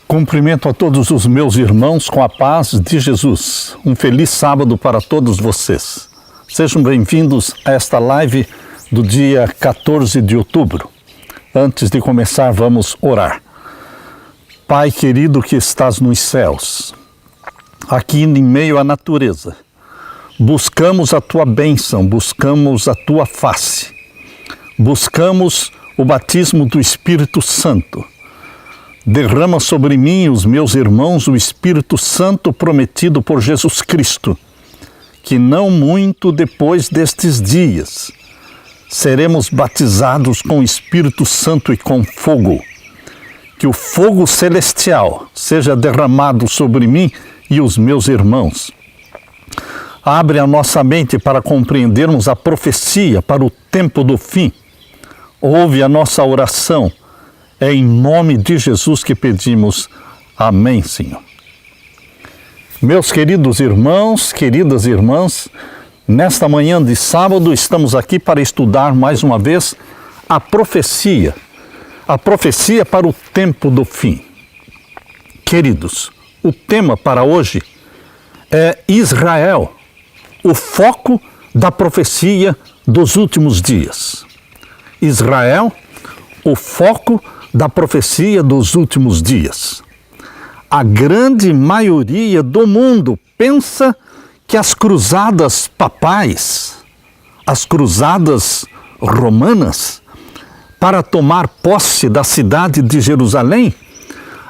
Cumprimento a todos os meus irmãos com a paz de Jesus. Um feliz sábado para todos vocês. Sejam bem-vindos a esta live do dia 14 de outubro. Antes de começar, vamos orar. Pai querido que estás nos céus, aqui em meio à natureza, buscamos a Tua bênção, buscamos a Tua face, buscamos o batismo do Espírito Santo. Derrama sobre mim e os meus irmãos o Espírito Santo prometido por Jesus Cristo, que não muito depois destes dias seremos batizados com o Espírito Santo e com fogo. Que o fogo celestial seja derramado sobre mim e os meus irmãos. Abre a nossa mente para compreendermos a profecia para o tempo do fim. Ouve a nossa oração. É em nome de Jesus que pedimos. Amém, Senhor. Meus queridos irmãos, queridas irmãs, nesta manhã de sábado estamos aqui para estudar mais uma vez a profecia para o tempo do fim. Queridos, o tema para hoje é Israel, o foco da profecia dos últimos dias. Israel, o foco da profecia dos últimos dias. A grande maioria do mundo pensa que as cruzadas papais, as cruzadas romanas, para tomar posse da cidade de Jerusalém,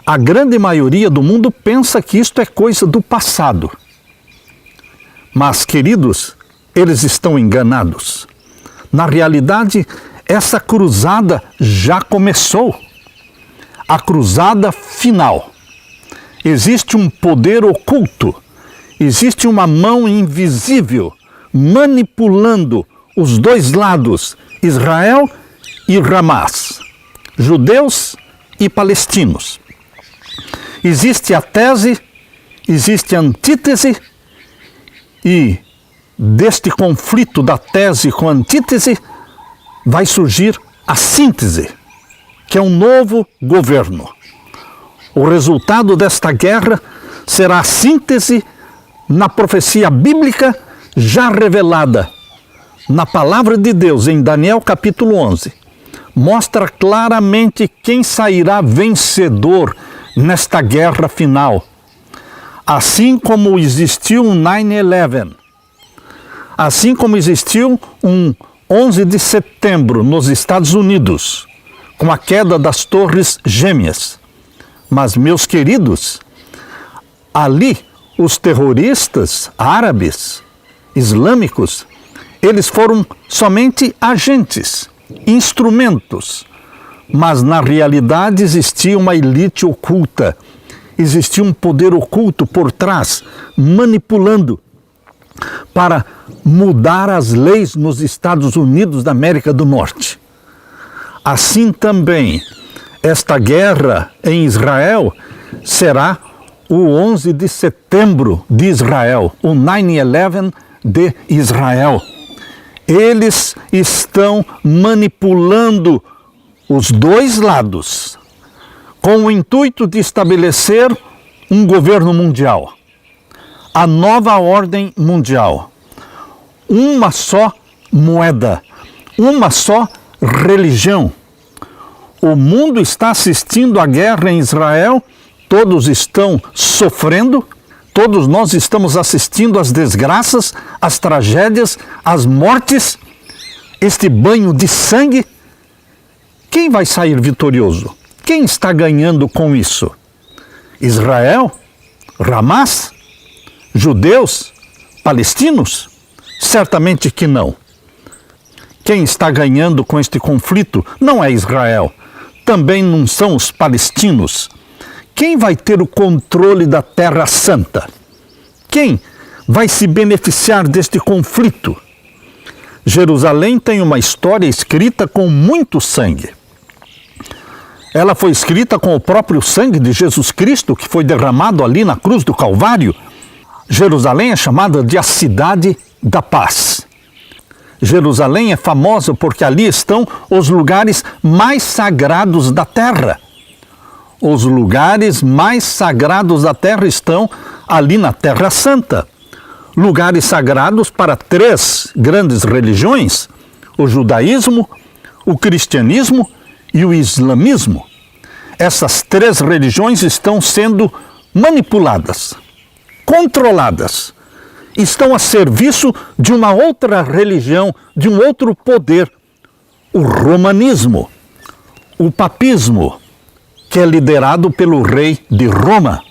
a grande maioria do mundo pensa que isto é coisa do passado. Mas, queridos, eles estão enganados. Na realidade, essa cruzada já começou. A cruzada final. Existe um poder oculto, existe uma mão invisível manipulando os dois lados, Israel e Hamas, judeus e palestinos. Existe a tese, existe a antítese, e deste conflito da tese com a antítese vai surgir a síntese, que é um novo governo. O resultado desta guerra será a síntese na profecia bíblica já revelada na palavra de Deus em Daniel capítulo 11. Mostra claramente quem sairá vencedor nesta guerra final. Assim como existiu um 9/11, assim como existiu um 11 de setembro nos Estados Unidos, com a queda das Torres Gêmeas. Mas, meus queridos, ali os terroristas árabes, islâmicos, eles foram somente agentes, instrumentos. Mas, na realidade, existia uma elite oculta, existia um poder oculto por trás, manipulando para mudar as leis nos Estados Unidos da América do Norte. Assim também, esta guerra em Israel será o 11 de setembro de Israel, o 9/11 de Israel. Eles estão manipulando os dois lados com o intuito de estabelecer um governo mundial, a nova ordem mundial, uma só moeda, uma só religião. O mundo está assistindo à guerra em Israel, todos estão sofrendo, todos nós estamos assistindo às desgraças, às tragédias, às mortes, este banho de sangue. Quem vai sair vitorioso? Quem está ganhando com isso? Israel? Hamas? Judeus? Palestinos? Certamente que não. Quem está ganhando com este conflito não é Israel, também não são os palestinos. Quem vai ter o controle da Terra Santa? Quem vai se beneficiar deste conflito? Jerusalém tem uma história escrita com muito sangue. Ela foi escrita com o próprio sangue de Jesus Cristo, que foi derramado ali na cruz do Calvário. Jerusalém é chamada de a cidade da paz. Jerusalém é famosa porque ali estão os lugares mais sagrados da terra. Os lugares mais sagrados da terra estão ali na Terra Santa. Lugares sagrados para 3 grandes religiões: o judaísmo, o cristianismo e o islamismo. Essas 3 religiões estão sendo manipuladas, controladas, estão a serviço de uma outra religião, de um outro poder, o romanismo, o papismo, que é liderado pelo rei de Roma.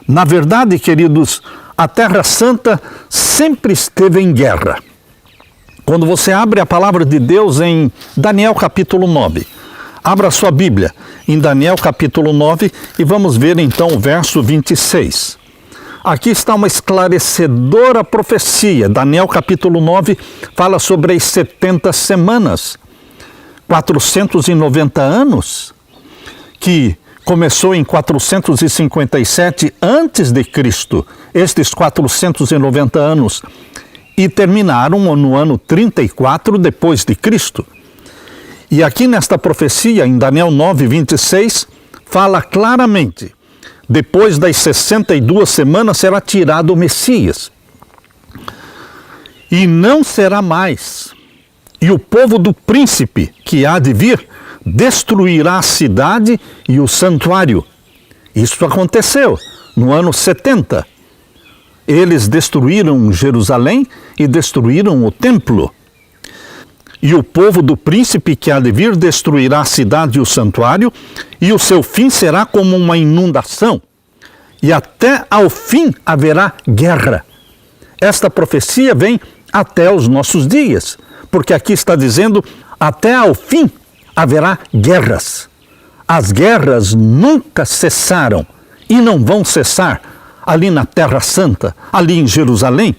Na verdade, queridos, a Terra Santa sempre esteve em guerra. Quando você abre a palavra de Deus em Daniel capítulo 9, abra sua Bíblia em Daniel capítulo 9 e vamos ver então o verso 26. Aqui está uma esclarecedora profecia. Daniel capítulo 9 fala sobre as 70 semanas, 490 anos, que começou em 457 antes de Cristo, estes 490 anos, e terminaram no ano 34 depois de Cristo. E aqui nesta profecia, em Daniel 9, 26, fala claramente: depois das 62 semanas será tirado o Messias, e não será mais, e o povo do príncipe que há de vir destruirá a cidade e o santuário. Isso aconteceu no ano 70. Eles destruíram Jerusalém e destruíram o templo. E o povo do príncipe que há de vir destruirá a cidade e o santuário, e o seu fim será como uma inundação. E até ao fim haverá guerra. Esta profecia vem até os nossos dias, porque aqui está dizendo: até ao fim haverá guerras. As guerras nunca cessaram e não vão cessar ali na Terra Santa, ali em Jerusalém.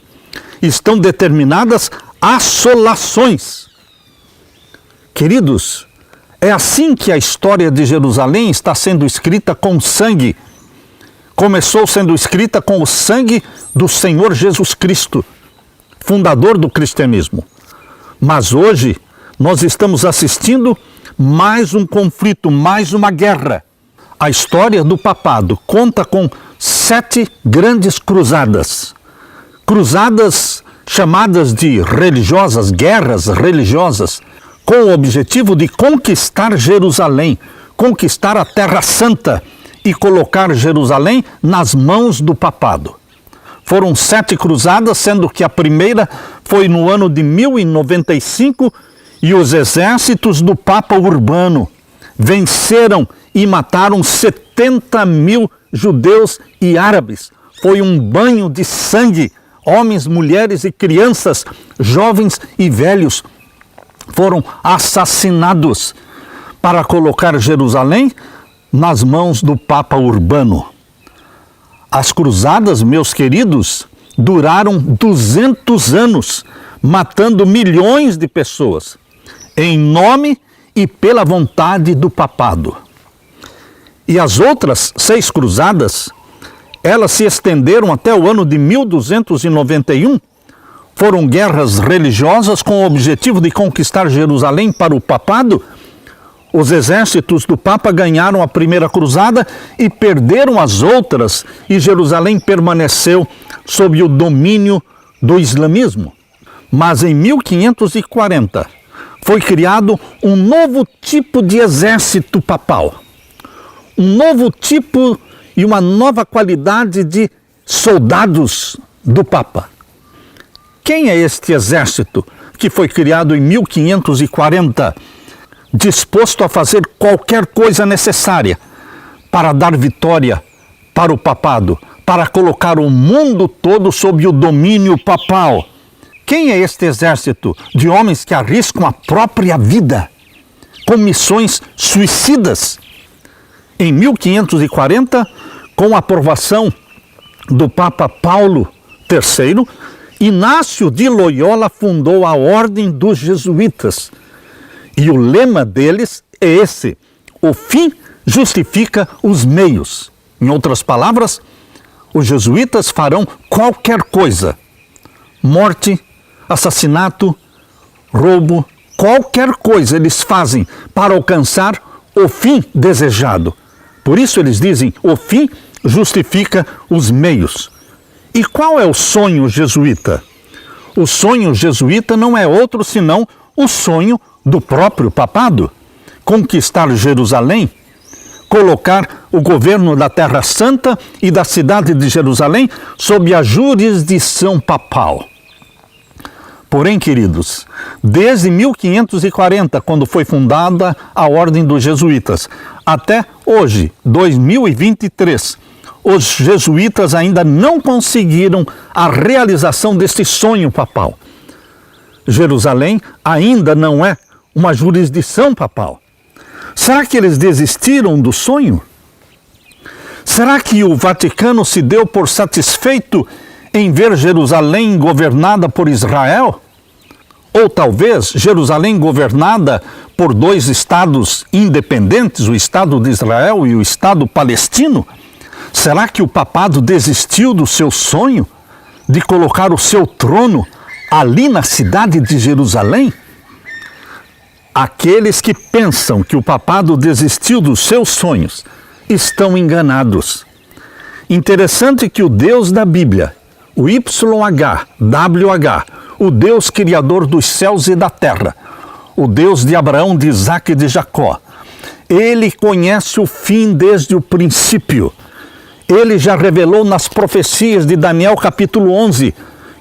Estão determinadas assolações. Queridos, é assim que a história de Jerusalém está sendo escrita com sangue. Começou sendo escrita com o sangue do Senhor Jesus Cristo, fundador do cristianismo. Mas hoje nós estamos assistindo mais um conflito, mais uma guerra. A história do papado conta com 7 grandes cruzadas. Cruzadas chamadas de religiosas, guerras religiosas, com o objetivo de conquistar Jerusalém, conquistar a Terra Santa e colocar Jerusalém nas mãos do papado. Foram 7 cruzadas, sendo que a primeira foi no ano de 1095, e os exércitos do Papa Urbano venceram e mataram 70.000 judeus e árabes. Foi um banho de sangue. Homens, mulheres e crianças, jovens e velhos, foram assassinados para colocar Jerusalém nas mãos do Papa Urbano. As cruzadas, meus queridos, duraram 200 anos, matando milhões de pessoas, em nome e pela vontade do papado. E as outras 6 cruzadas, elas se estenderam até o ano de 1291, foram guerras religiosas com o objetivo de conquistar Jerusalém para o papado. Os exércitos do Papa ganharam a primeira cruzada e perderam as outras, e Jerusalém permaneceu sob o domínio do islamismo. Mas em 1540 foi criado um novo tipo de exército papal, um novo tipo e uma nova qualidade de soldados do Papa. Quem é este exército que foi criado em 1540, disposto a fazer qualquer coisa necessária para dar vitória para o papado, para colocar o mundo todo sob o domínio papal? Quem é este exército de homens que arriscam a própria vida com missões suicidas? Em 1540, com a aprovação do Papa Paulo III, Inácio de Loyola fundou a Ordem dos Jesuítas. E o lema deles é esse: o fim justifica os meios. Em outras palavras, os jesuítas farão qualquer coisa, morte, assassinato, roubo, qualquer coisa eles fazem para alcançar o fim desejado, Por isso eles dizem, o fim justifica os meios. E qual é o sonho jesuíta? O sonho jesuíta não é outro senão o sonho do próprio papado. Conquistar Jerusalém, colocar o governo da Terra Santa e da cidade de Jerusalém sob a jurisdição papal. Porém, queridos, desde 1540, quando foi fundada a Ordem dos Jesuítas, até hoje, 2023, os jesuítas ainda não conseguiram a realização deste sonho papal. Jerusalém ainda não é uma jurisdição papal. Será que eles desistiram do sonho? Será que o Vaticano se deu por satisfeito em ver Jerusalém governada por Israel? Ou talvez Jerusalém governada por dois estados independentes, o Estado de Israel e o Estado palestino? Será que o papado desistiu do seu sonho de colocar o seu trono ali na cidade de Jerusalém? Aqueles que pensam que o papado desistiu dos seus sonhos estão enganados. Interessante que o Deus da Bíblia, o YHWH, o Deus criador dos céus e da terra, o Deus de Abraão, de Isaque e de Jacó, ele conhece o fim desde o princípio. Ele já revelou nas profecias de Daniel capítulo 11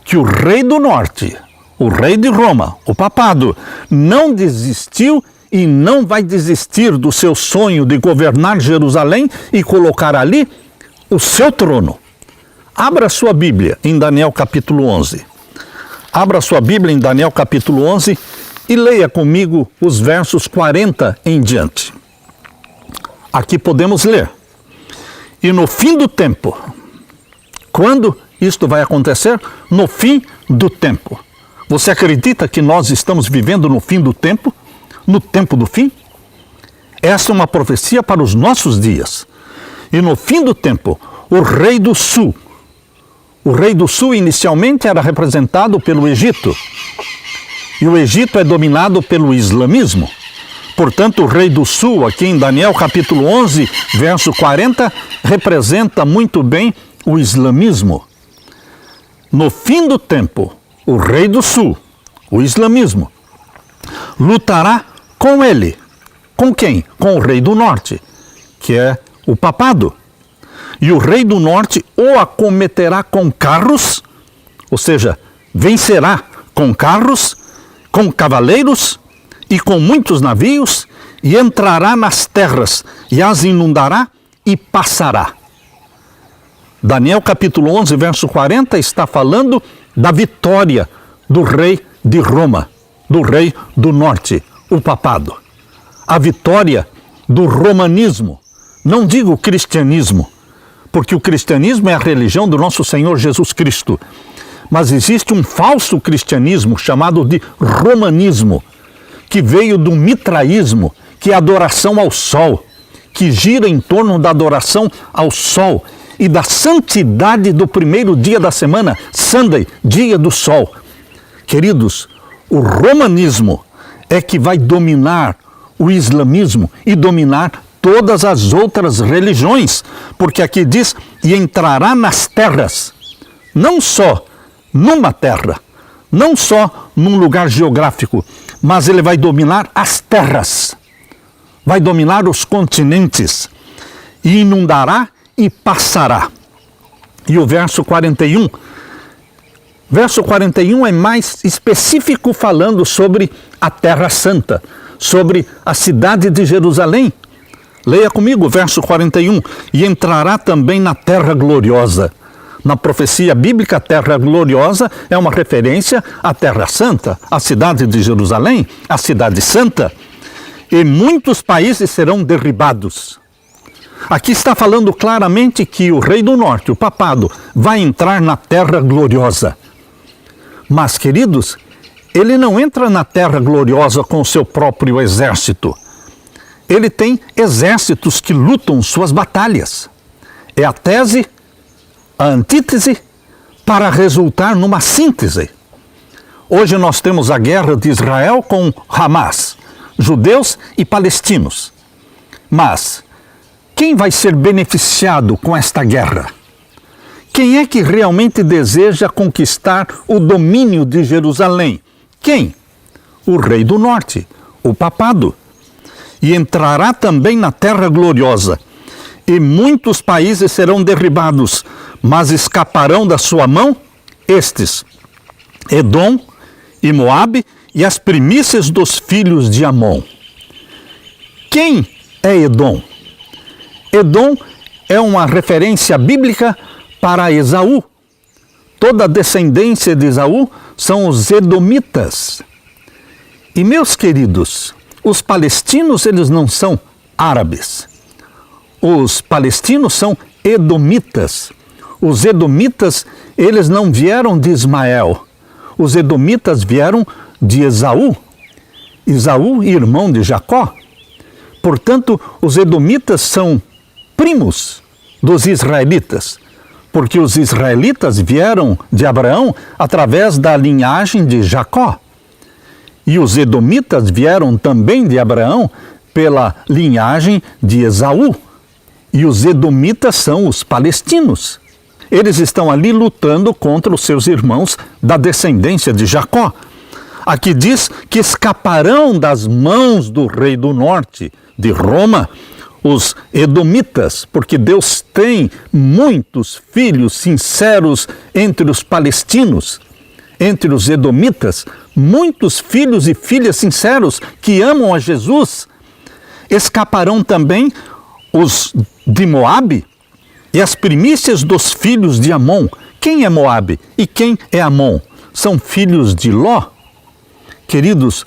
que o rei do norte, o rei de Roma, o papado, não desistiu e não vai desistir do seu sonho de governar Jerusalém e colocar ali o seu trono. Abra sua Bíblia em Daniel capítulo 11. Abra sua Bíblia em Daniel capítulo 11 e leia comigo os versos 40 em diante. Aqui podemos ler. E no fim do tempo, quando isto vai acontecer? No fim do tempo. Você acredita que nós estamos vivendo no fim do tempo? No tempo do fim? Essa é uma profecia para os nossos dias. E no fim do tempo, o rei do sul. O rei do sul inicialmente era representado pelo Egito. E o Egito é dominado pelo islamismo. Portanto, o rei do sul, aqui em Daniel capítulo 11, verso 40, representa muito bem o islamismo. No fim do tempo, o rei do sul, o islamismo, lutará com ele. Com quem? Com o rei do norte, que é o papado. E o rei do norte o acometerá com carros, ou seja, vencerá com carros, com cavaleiros e com muitos navios, e entrará nas terras, e as inundará e passará. Daniel capítulo 11, verso 40, está falando da vitória do rei de Roma, do rei do norte, o papado. A vitória do romanismo, não digo cristianismo, porque o cristianismo é a religião do nosso Senhor Jesus Cristo, mas existe um falso cristianismo chamado de romanismo, que veio do mitraísmo, que é a adoração ao sol, que gira em torno da adoração ao sol e da santidade do primeiro dia da semana, Sunday, dia do sol. Queridos, o romanismo é que vai dominar o islamismo e dominar todas as outras religiões, porque aqui diz, e entrará nas terras, não só numa terra, não só num lugar geográfico, mas ele vai dominar as terras, vai dominar os continentes, e inundará e passará. E o verso 41, verso 41 é mais específico falando sobre a Terra Santa, sobre a cidade de Jerusalém. Leia comigo o verso 41, e entrará também na terra gloriosa. Na profecia bíblica, a terra gloriosa é uma referência à Terra Santa, à cidade de Jerusalém, à cidade santa. E muitos países serão derribados. Aqui está falando claramente que o rei do norte, o papado, vai entrar na terra gloriosa. Mas, queridos, ele não entra na terra gloriosa com o seu próprio exército. Ele tem exércitos que lutam suas batalhas. É a tese, a antítese, para resultar numa síntese. Hoje nós temos a guerra de Israel com Hamas, judeus e palestinos. Mas Quem vai ser beneficiado com esta guerra? Quem é que realmente deseja conquistar o domínio de Jerusalém? Quem? O rei do norte, o papado. E entrará também na terra gloriosa. E muitos países serão derribados, mas escaparão da sua mão estes: Edom e Moabe e as primícias dos filhos de Amon. Quem é Edom? Edom é uma referência bíblica para Esaú. Toda a descendência de Esaú são os edomitas. E meus queridos, os palestinos, eles não são árabes. Os palestinos são edomitas. Os edomitas, eles não vieram de Ismael. Os edomitas vieram de Esaú. Esaú, irmão de Jacó. Portanto, os edomitas são primos dos israelitas, porque os israelitas vieram de Abraão através da linhagem de Jacó. E os edomitas vieram também de Abraão pela linhagem de Esaú. E os edomitas são os palestinos. Eles estão ali lutando contra os seus irmãos da descendência de Jacó. Aqui diz que escaparão das mãos do rei do norte, de Roma, os edomitas, porque Deus tem muitos filhos sinceros entre os palestinos, entre os edomitas, muitos filhos e filhas sinceros que amam a Jesus. Escaparão também os de Moabe e as primícias dos filhos de Amon. Quem é Moabe e quem é Amon? São filhos de Ló. Queridos,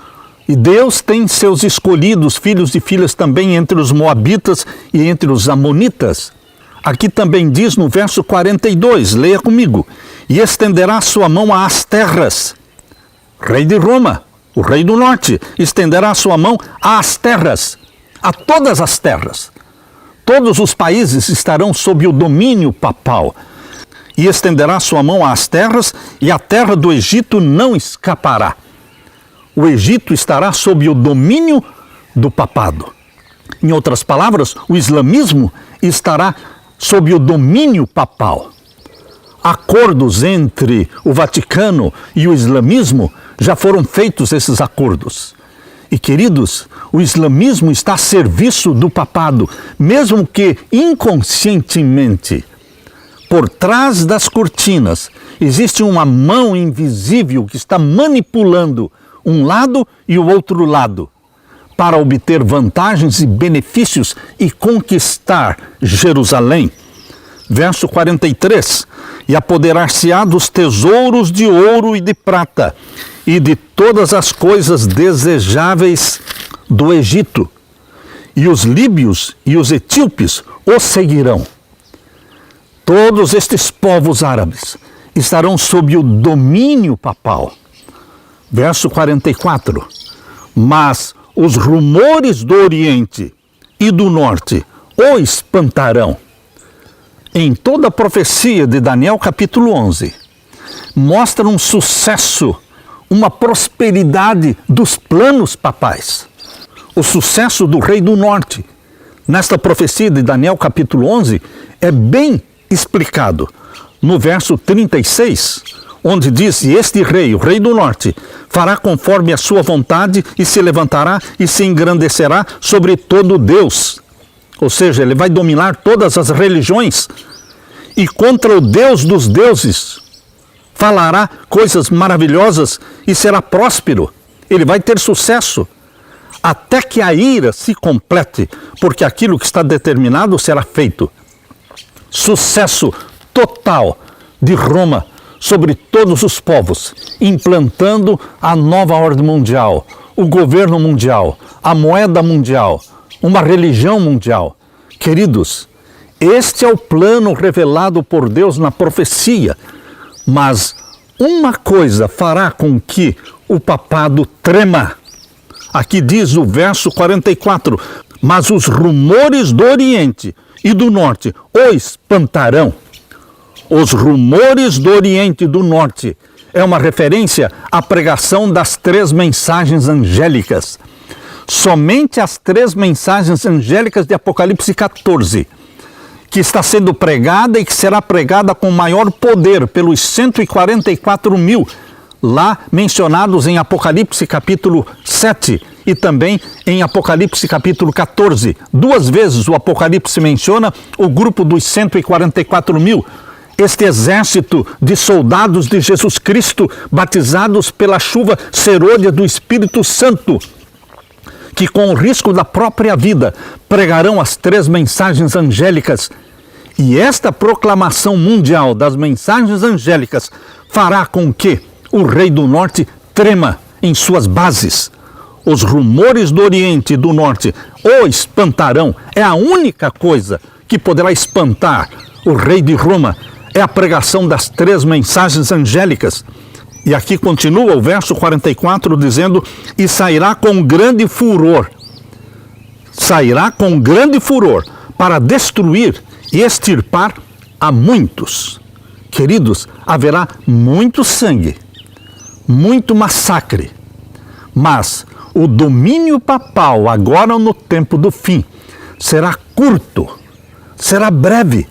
e Deus tem seus escolhidos, filhos e filhas também entre os moabitas e entre os amonitas. Aqui também diz no verso 42, leia comigo: e estenderá sua mão às terras. Rei de Roma, o rei do norte, estenderá sua mão às terras, a todas as terras. Todos os países estarão sob o domínio papal. E estenderá sua mão às terras, e a terra do Egito não escapará. O Egito estará sob o domínio do papado. Em outras palavras, o islamismo estará sob o domínio papal. Acordos entre o Vaticano e o islamismo, já foram feitos esses acordos. E queridos, o islamismo está a serviço do papado, mesmo que inconscientemente. Por trás das cortinas existe uma mão invisível que está manipulando um lado e o outro lado, para obter vantagens e benefícios e conquistar Jerusalém. Verso 43, e apoderar-se-á dos tesouros de ouro e de prata, e de todas as coisas desejáveis do Egito, e os líbios e os etíopes o seguirão. Todos estes povos árabes estarão sob o domínio papal. Verso 44, mas os rumores do Oriente e do Norte o espantarão. Em toda a profecia de Daniel capítulo 11, mostra um sucesso, uma prosperidade dos planos papais. O sucesso do rei do norte, nesta profecia de Daniel capítulo 11, é bem explicado no verso 36, onde diz: e este rei, o rei do norte, fará conforme a sua vontade e se levantará e se engrandecerá sobre todo Deus. Ou seja, ele vai dominar todas as religiões e contra o Deus dos deuses falará coisas maravilhosas e será próspero. Ele vai ter sucesso até que a ira se complete, porque aquilo que está determinado será feito. Sucesso total de Roma sobre todos os povos, implantando a nova ordem mundial, o governo mundial, a moeda mundial, uma religião mundial. Queridos, este é o plano revelado por Deus na profecia, mas uma coisa fará com que o papado trema. Aqui diz o verso 44, mas os rumores do Oriente e do Norte o espantarão. Os rumores do Oriente e do Norte é uma referência à pregação das 3 mensagens angélicas. somente as 3 mensagens angélicas de Apocalipse 14, que está sendo pregada e que será pregada com maior poder pelos 144 mil, lá mencionados em Apocalipse capítulo 7 e também em Apocalipse capítulo 14. 2 vezes o Apocalipse menciona o grupo dos 144 mil, este exército de soldados de Jesus Cristo, batizados pela chuva serôdia do Espírito Santo, que com o risco da própria vida pregarão as 3 mensagens angélicas. E esta proclamação mundial das mensagens angélicas fará com que o rei do norte trema em suas bases. Os rumores do Oriente e do Norte o espantarão. É a única coisa que poderá espantar o rei de Roma. É a pregação das 3 mensagens angélicas. E aqui continua o verso 44 dizendo: e sairá com grande furor. Sairá com grande furor para destruir e extirpar a muitos. Queridos, haverá muito sangue, muito massacre, mas o domínio papal, agora no tempo do fim, será curto, será breve.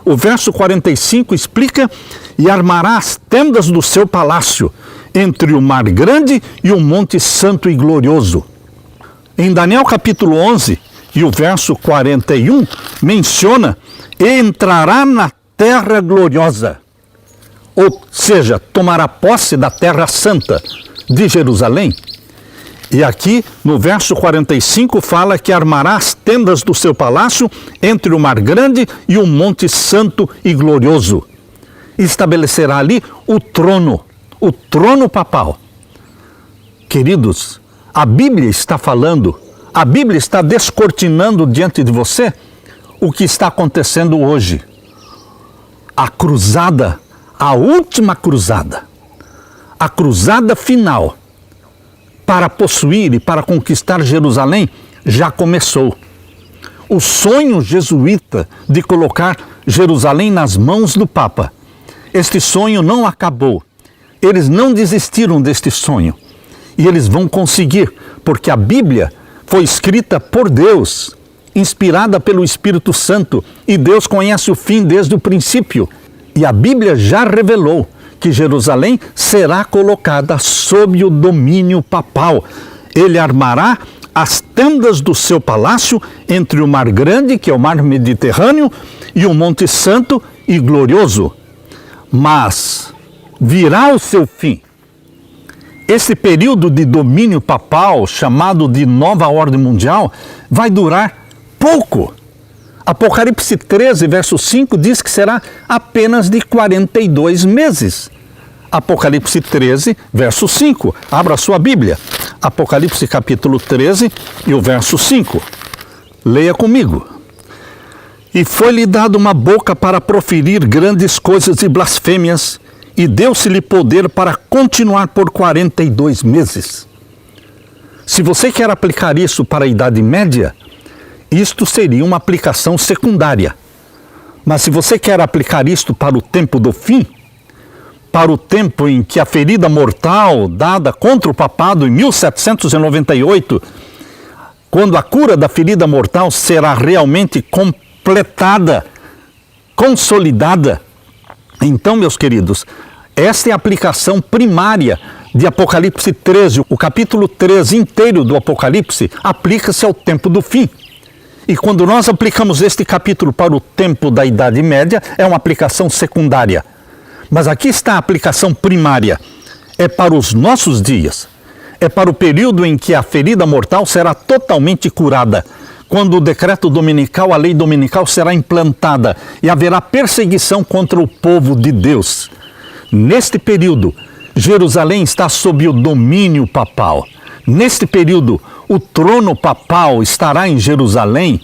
O verso 45 explica: e armará as tendas do seu palácio entre o mar grande e o monte santo e glorioso. Em Daniel capítulo 11 e o verso 41 menciona: e entrará na terra gloriosa, ou seja, tomará posse da terra santa de Jerusalém. E aqui no verso 45 fala que armará as tendas do seu palácio entre o mar grande e o monte santo e glorioso. Estabelecerá ali o trono papal. Queridos, a Bíblia está falando, a Bíblia está descortinando diante de você o que está acontecendo hoje. A cruzada, a última cruzada, a cruzada final para possuir e para conquistar Jerusalém já começou. O sonho jesuíta de colocar Jerusalém nas mãos do Papa, este sonho não acabou. Eles não desistiram deste sonho. E eles vão conseguir, porque a Bíblia foi escrita por Deus, inspirada pelo Espírito Santo, e Deus conhece o fim desde o princípio. E a Bíblia já revelou que Jerusalém será colocada sob o domínio papal. Ele armará as tendas do seu palácio entre o mar grande, que é o mar Mediterrâneo, e o monte santo e glorioso. Mas virá o seu fim. Esse período de domínio papal, chamado de Nova Ordem Mundial, vai durar pouco. Apocalipse 13, verso 5, diz que será apenas de 42 meses. Apocalipse 13, verso 5. Abra a sua Bíblia. Apocalipse capítulo 13 e o verso 5. Leia comigo. E foi-lhe dado uma boca para proferir grandes coisas e blasfêmias, e deu-se-lhe poder para continuar por 42 meses. Se você quer aplicar isso para a Idade Média, isto seria uma aplicação secundária. Mas se você quer aplicar isto para o tempo do fim, para o tempo em que a ferida mortal dada contra o papado em 1798, quando a cura da ferida mortal será realmente completada, consolidada, então, meus queridos, esta é a aplicação primária de Apocalipse 13. O capítulo 13 inteiro do Apocalipse aplica-se ao tempo do fim. E quando nós aplicamos este capítulo para o tempo da Idade Média, é uma aplicação secundária. Mas aqui está a aplicação primária. É para os nossos dias. É para o período em que a ferida mortal será totalmente curada. Quando o decreto dominical, a lei dominical será implantada e haverá perseguição contra o povo de Deus. Neste período, Jerusalém está sob o domínio papal. Neste período, o trono papal estará em Jerusalém.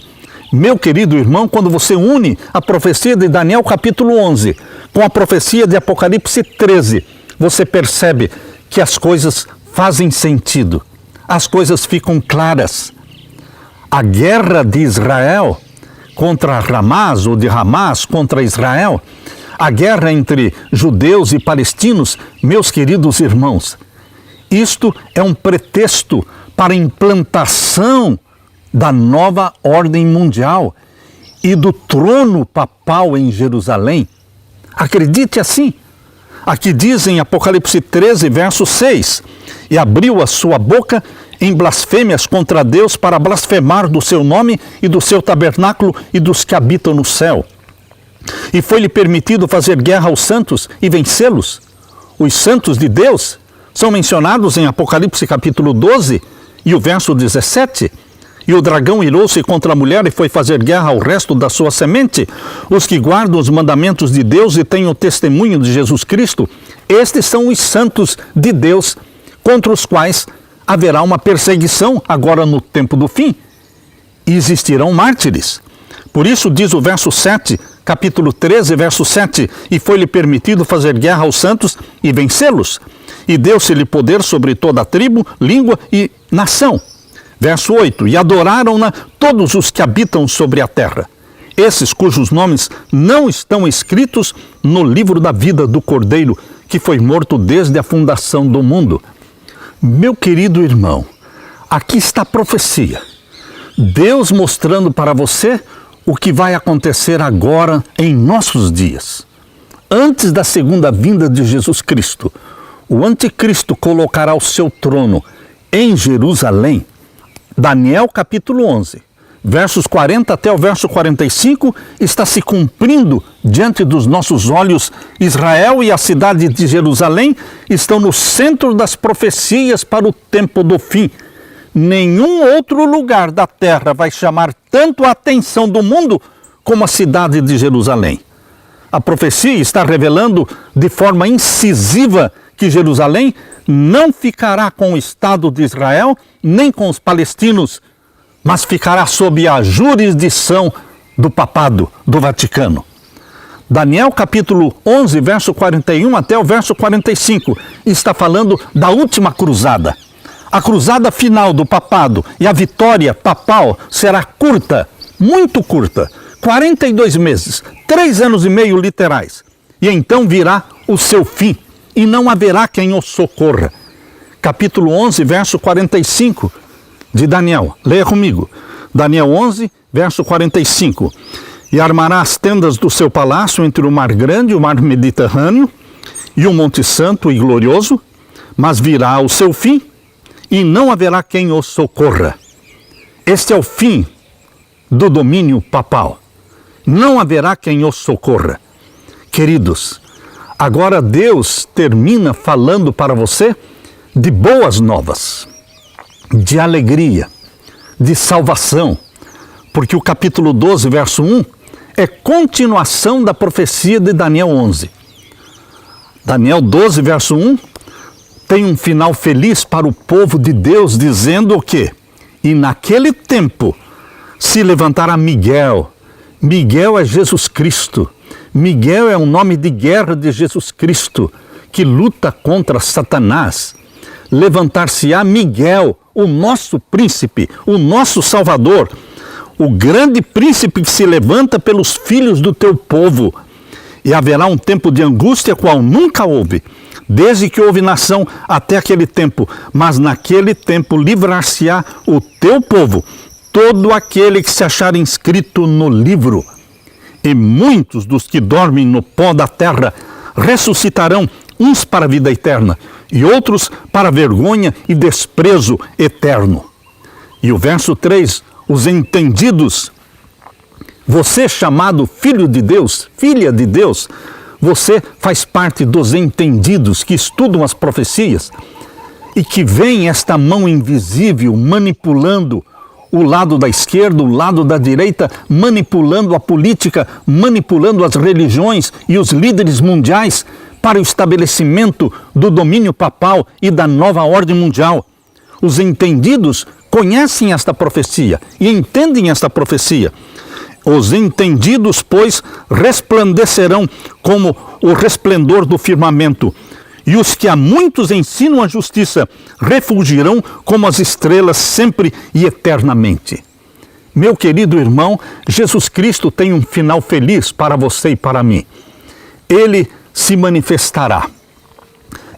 Meu querido irmão, quando você une a profecia de Daniel capítulo 11 com a profecia de Apocalipse 13, você percebe que as coisas fazem sentido. As coisas ficam claras. A guerra de Israel contra Hamas, ou de Hamas contra Israel, a guerra entre judeus e palestinos, meus queridos irmãos, isto é um pretexto para a implantação da nova ordem mundial e do trono papal em Jerusalém. Acredite assim. Aqui diz em Apocalipse 13, verso 6, e abriu a sua boca em blasfêmias contra Deus para blasfemar do seu nome e do seu tabernáculo e dos que habitam no céu. E foi-lhe permitido fazer guerra aos santos e vencê-los. Os santos de Deus são mencionados em Apocalipse capítulo 12 e o verso 17. E o dragão irou-se contra a mulher e foi fazer guerra ao resto da sua semente, os que guardam os mandamentos de Deus e têm o testemunho de Jesus Cristo. Estes são os santos de Deus, contra os quais haverá uma perseguição agora no tempo do fim. E existirão mártires. Por isso diz o verso 7, capítulo 13, verso 7, e foi-lhe permitido fazer guerra aos santos e vencê-los. E deu-se-lhe poder sobre toda a tribo, língua e nação. Verso 8, e adoraram-na todos os que habitam sobre a terra, esses cujos nomes não estão escritos no livro da vida do Cordeiro, que foi morto desde a fundação do mundo. Meu querido irmão, aqui está a profecia. Deus mostrando para você o que vai acontecer agora em nossos dias. Antes da segunda vinda de Jesus Cristo, o anticristo colocará o seu trono em Jerusalém. Daniel capítulo 11, versos 40 até o verso 45, está se cumprindo diante dos nossos olhos. Israel e a cidade de Jerusalém estão no centro das profecias para o tempo do fim. Nenhum outro lugar da terra vai chamar tanto a atenção do mundo como a cidade de Jerusalém. A profecia está revelando de forma incisiva que Jerusalém não ficará com o Estado de Israel, nem com os palestinos, mas ficará sob a jurisdição do papado, do Vaticano. Daniel capítulo 11, verso 41 até o verso 45, está falando da última cruzada. A cruzada final do papado e a vitória papal será curta, muito curta, 42 meses, 3 anos e meio literais. E então virá o seu fim, e não haverá quem o socorra. Capítulo 11, verso 45 de Daniel. Leia comigo. Daniel 11, verso 45. E armará as tendas do seu palácio entre o mar grande e o mar Mediterrâneo e o monte santo e glorioso, mas virá o seu fim e não haverá quem o socorra. Este é o fim do domínio papal. Não haverá quem o socorra. Queridos, agora Deus termina falando para você de boas novas, de alegria, de salvação, porque o capítulo 12, verso 1, é continuação da profecia de Daniel 11. Daniel 12, verso 1, tem um final feliz para o povo de Deus, dizendo o quê? E naquele tempo se levantará Miguel. Miguel é Jesus Cristo. Miguel é o nome de guerra de Jesus Cristo, que luta contra Satanás. Levantar-se-á Miguel, o nosso príncipe, o nosso Salvador, o grande príncipe que se levanta pelos filhos do teu povo. E haverá um tempo de angústia qual nunca houve, desde que houve nação até aquele tempo. Mas naquele tempo livrar-se-á o teu povo, todo aquele que se achar inscrito no livro. E muitos dos que dormem no pó da terra ressuscitarão, uns para a vida eterna e outros para vergonha e desprezo eterno. E o verso 3, os entendidos. Você chamado filho de Deus, filha de Deus, você faz parte dos entendidos que estudam as profecias e que veem esta mão invisível manipulando o lado da esquerda, o lado da direita, manipulando a política, manipulando as religiões e os líderes mundiais para o estabelecimento do domínio papal e da nova ordem mundial. Os entendidos conhecem esta profecia e entendem esta profecia. Os entendidos, pois, resplandecerão como o resplendor do firmamento, e os que a muitos ensinam a justiça refulgirão como as estrelas sempre e eternamente. Meu querido irmão, Jesus Cristo tem um final feliz para você e para mim. Ele se manifestará,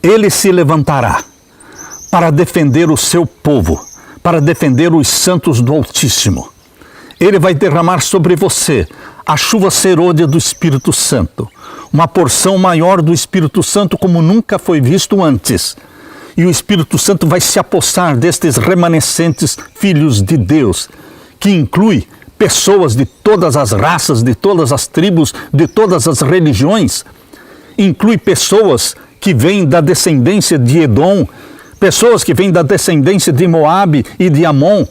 ele se levantará para defender o seu povo, para defender os santos do Altíssimo. Ele vai derramar sobre você a chuva serôdia do Espírito Santo, uma porção maior do Espírito Santo como nunca foi visto antes. E o Espírito Santo vai se apossar destes remanescentes filhos de Deus, que inclui pessoas de todas as raças, de todas as tribos, de todas as religiões. Inclui pessoas que vêm da descendência de Edom, pessoas que vêm da descendência de Moabe e de Amon,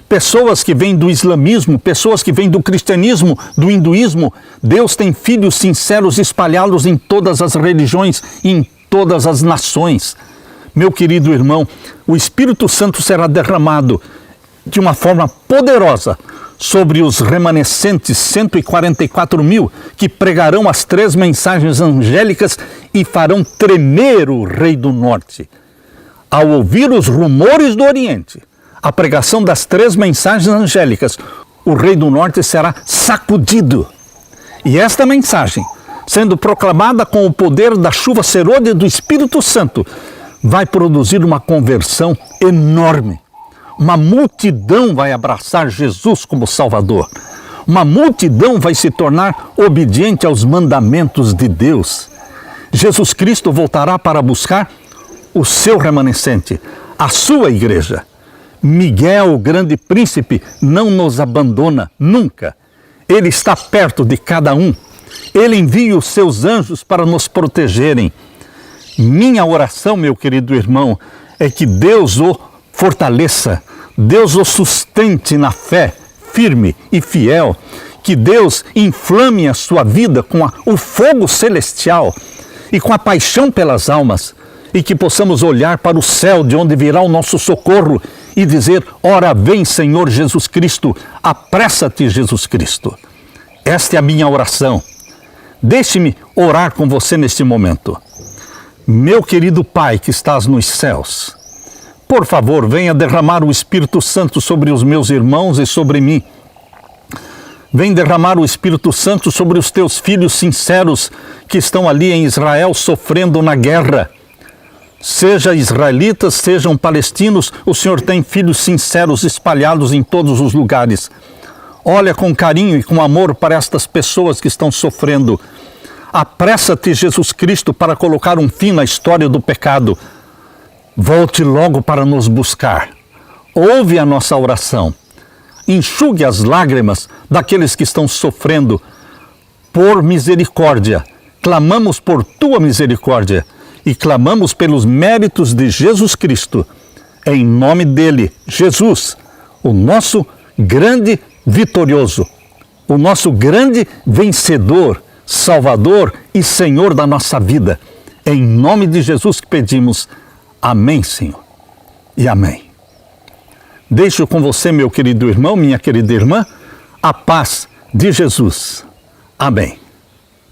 pessoas que vêm do islamismo, pessoas que vêm do cristianismo, do hinduísmo. Deus tem filhos sinceros espalhados em todas as religiões e em todas as nações. Meu querido irmão, o Espírito Santo será derramado de uma forma poderosa sobre os remanescentes 144 mil que pregarão as 3 mensagens angélicas e farão tremer o Rei do Norte. Ao ouvir os rumores do Oriente, a pregação das 3 mensagens angélicas, o Rei do Norte será sacudido. E esta mensagem, sendo proclamada com o poder da chuva serôdia do Espírito Santo, vai produzir uma conversão enorme. Uma multidão vai abraçar Jesus como Salvador. Uma multidão vai se tornar obediente aos mandamentos de Deus. Jesus Cristo voltará para buscar o seu remanescente, a sua igreja. Miguel, o grande príncipe, não nos abandona nunca. Ele está perto de cada um. Ele envia os seus anjos para nos protegerem. Minha oração, meu querido irmão, é que Deus o fortaleça, Deus o sustente na fé, firme e fiel, que Deus inflame a sua vida com o fogo celestial e com a paixão pelas almas, e que possamos olhar para o céu de onde virá o nosso socorro e dizer: ora vem, Senhor Jesus Cristo, apressa-te, Jesus Cristo. Esta é a minha oração. Deixe-me orar com você neste momento. Meu querido Pai que estás nos céus, por favor, venha derramar o Espírito Santo sobre os meus irmãos e sobre mim. Vem derramar o Espírito Santo sobre os teus filhos sinceros que estão ali em Israel sofrendo na guerra. Seja israelitas, sejam palestinos, o Senhor tem filhos sinceros espalhados em todos os lugares. Olha com carinho e com amor para estas pessoas que estão sofrendo. Apressa-te, Jesus Cristo, para colocar um fim na história do pecado. Volte logo para nos buscar. Ouve a nossa oração. Enxugue as lágrimas daqueles que estão sofrendo. Por misericórdia, clamamos por tua misericórdia e clamamos pelos méritos de Jesus Cristo. Em nome dele, Jesus, o nosso grande vitorioso, o nosso grande vencedor, Salvador e Senhor da nossa vida. Em nome de Jesus que pedimos. Amém, Senhor. E amém. Deixo com você, meu querido irmão, minha querida irmã, a paz de Jesus. Amém.